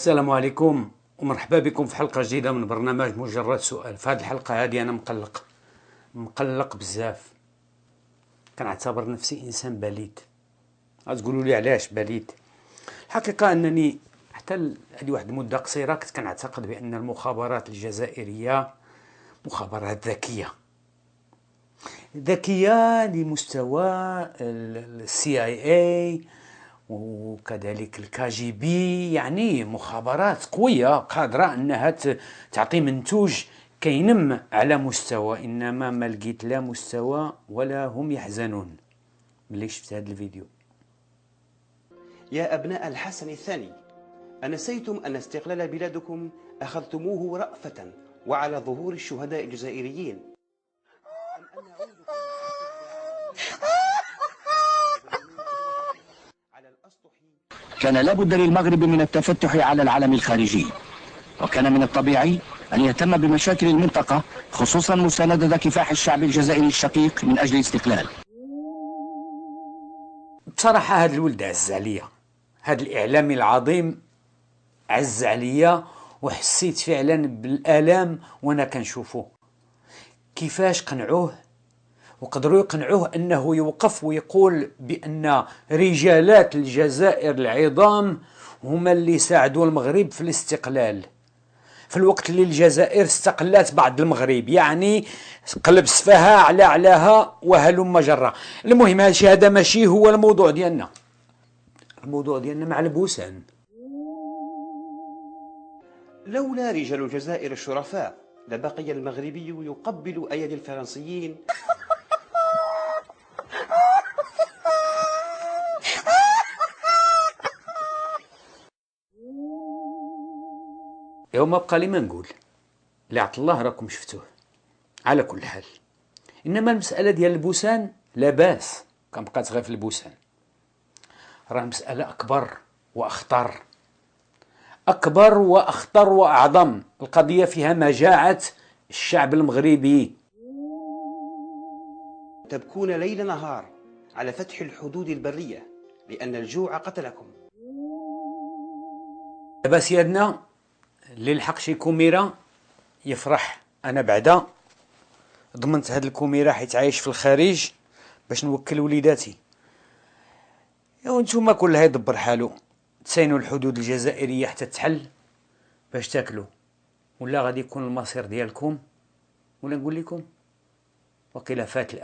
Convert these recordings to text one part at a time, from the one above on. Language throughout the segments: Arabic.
السلام عليكم ومرحبا بكم في حلقة جديدة من برنامج مجرد سؤال. في هذه الحلقة هذه أنا مقلق بزاف. كنعتبر نفسي إنسان بليد. غتقولوا لي علاش بليد؟ الحقيقة أنني حتى هذه واحد المدة قصيرة كنت كنعتقد بأن المخابرات الجزائرية مخابرات ذكية لمستوى CIA وكذلك الKGB، يعني مخابرات قوية قادرة أنها تعطي منتوج كينم على مستوى، إنما ما لقيت لا مستوى ولا هم يحزنون ملي شفت هذا الفيديو. يا أبناء الحسن الثاني، أنسيتم أن استقلال بلادكم أخذتموه رأفة وعلى ظهور الشهداء الجزائريين؟ كان لابد للمغرب من التفتح على العالم الخارجي، وكان من الطبيعي أن يهتم بمشاكل المنطقة، خصوصا مساندة كفاح الشعب الجزائري الشقيق من أجل الاستقلال. بصراحة هذا الولد عز عليا، هذا الإعلامي العظيم عز عليا، وحسيت فعلا بالآلام وأنا كنشوفه. كيفاش قنعوه وقدروا يقنعوه أنه يوقف ويقول بأن رجالات الجزائر العظام هما اللي ساعدوا المغرب في الاستقلال في الوقت اللي الجزائر استقلت بعد المغرب، يعني قلب سفاها على علاها وهلم جرة. المهم هذا ماشي هو الموضوع ديالنا. الموضوع ديالنا مع البوسان. لولا رجال الجزائر الشرفاء لبقي المغربي يقبل أيدي الفرنسيين. يوم بقى لي ما نقول اللي عطى الله راكم شفتوه. على كل حال، انما المساله ديال البوسان لا باس كنبقات غير في البوسان، راه مساله اكبر واخطر واعظم. القضيه فيها مجاعه الشعب المغربي. تبكون ليل نهار على فتح الحدود البريه لان الجوع قتلكم. دابا سيادنا اللي لحق شي كوميره يفرح. انا بعدا ضمنت هاد الكوميره حيت عايش في الخارج باش نوكل وليداتي. يا نتوما كلها يدبر حالو، تسينوا الحدود الجزائريه حتى تحل باش تاكلوا، ولا غادي يكون المصير ديالكم. ولا نقول لكم وقيل فات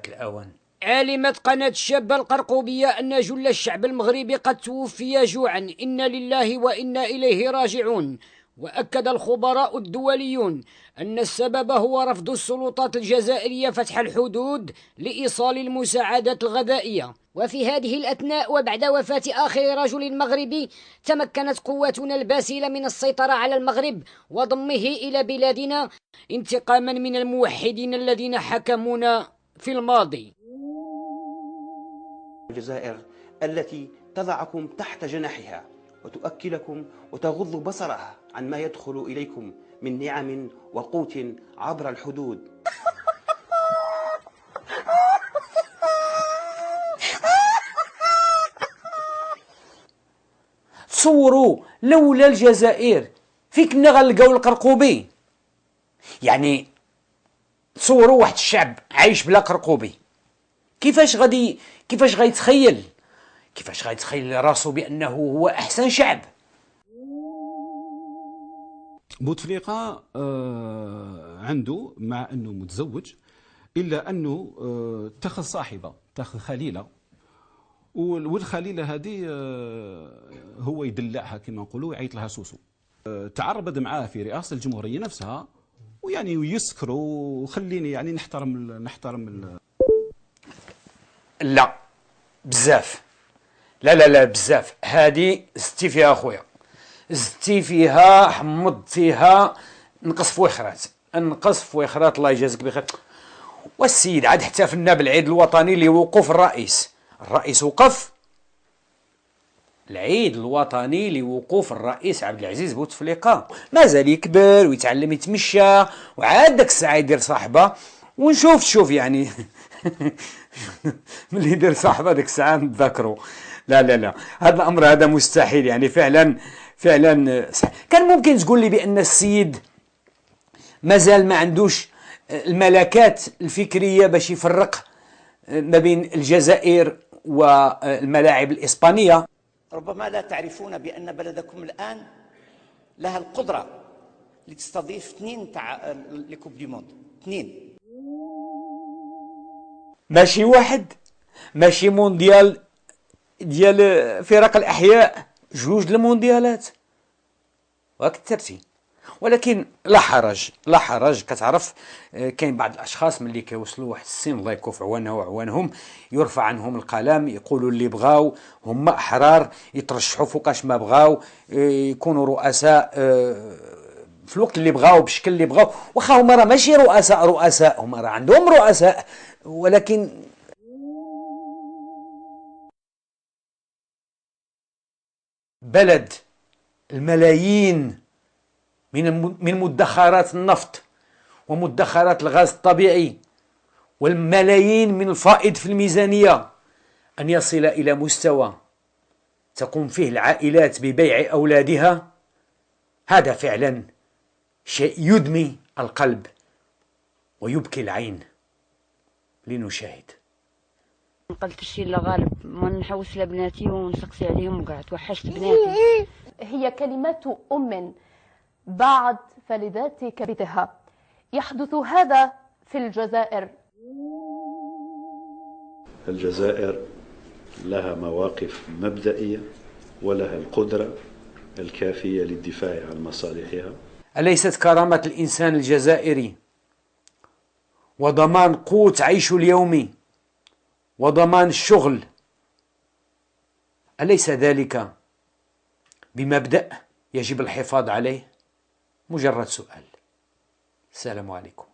الاوان. علمت قناة الشابة القرقوبية أن جل الشعب المغربي قد توفي جوعا، إنا لله وإنا إليه راجعون. وأكد الخبراء الدوليون أن السبب هو رفض السلطات الجزائرية فتح الحدود لإيصال المساعدات الغذائية. وفي هذه الأثناء وبعد وفاة آخر رجل مغربي، تمكنت قواتنا الباسلة من السيطرة على المغرب وضمه إلى بلادنا انتقاما من الموحدين الذين حكمونا في الماضي. الجزائر التي تضعكم تحت جناحها وتؤكلكم وتغض بصرها عن ما يدخل إليكم من نعم وقوت عبر الحدود. تصوروا لولا الجزائر فين كنا غنلقاو القرقوبي؟ يعني تصوروا واحد الشعب عايش بلا قرقوبي، كيفاش غيتخيل راسو بأنه هو أحسن شعب؟ بوتفليقة عنده، مع أنه متزوج، إلا أنه اتخذ صاحبة، اتخذ خليلة، والخليلة هذه هو يدلعها كما نقولوا، يعيط لها سوسو. تعربد معاه في رئاسة الجمهورية نفسها، ويعني ويسكروا وخليني يعني نحترم لا بزاف، لا بزاف. هادي زدتي فيها اخويا، زدتي فيها، حمضتيها. نقص في ويخرات الله يجازيك بخير. والسيد عاد احتفلنا بالعيد الوطني اللي وقوف الرئيس وقف. العيد الوطني لوقوف الرئيس عبد العزيز بوتفليقة مازال يكبر ويتعلم يتمشى، وعاد داك الساعه يدير صاحبه ونشوف يعني ملي يدير صاحبه ديك الساعه نتذكروا. لا هذا الامر هذا مستحيل، يعني فعلا فعلا صح. كان ممكن تقول لي بأن السيد مازال ما عندوش الملكات الفكرية باش يفرق ما بين الجزائر والملاعب الإسبانية. ربما لا تعرفون بأن بلدكم الآن لها القدرة لتستضيف 2 لكوب دي موند، 2. ماشي واحد، ماشي مونديال ديال فرق الأحياء، 2 المونديالات وأكثرتي. ولكن لا حرج لا حرج. كتعرف كاين بعض الاشخاص ملي كيوصلوا واحد السن الله يكون في عوانه وعوانهم يرفع عنهم القلم، يقولوا اللي بغاو، هما احرار يترشحوا فوقاش ما بغاو، يكونوا رؤساء في الوقت اللي بغاو بشكل اللي بغاو. واخا هما راه ماشي رؤساء، هما راه عندهم رؤساء، ولكن بلد الملايين من مدخرات النفط ومدخرات الغاز الطبيعي والملايين من الفائض في الميزانية أن يصل إلى مستوى تقوم فيه العائلات ببيع أولادها، هذا فعلا شيء يدمي القلب ويبكي العين. لنشاهد. قلت الشي لا غالب ما نحوس لبناتي ونسقسي عليهم وقعد توحشت بناتي. هي كلمات أم بعد فلذات كبدها. يحدث هذا في الجزائر. الجزائر لها مواقف مبدئية ولها القدرة الكافية للدفاع عن مصالحها. أليست كرامة الإنسان الجزائري وضمان قوت عيشه اليومي وضمان الشغل، أليس ذلك بمبدأ يجب الحفاظ عليه؟ مجرد سؤال. السلام عليكم.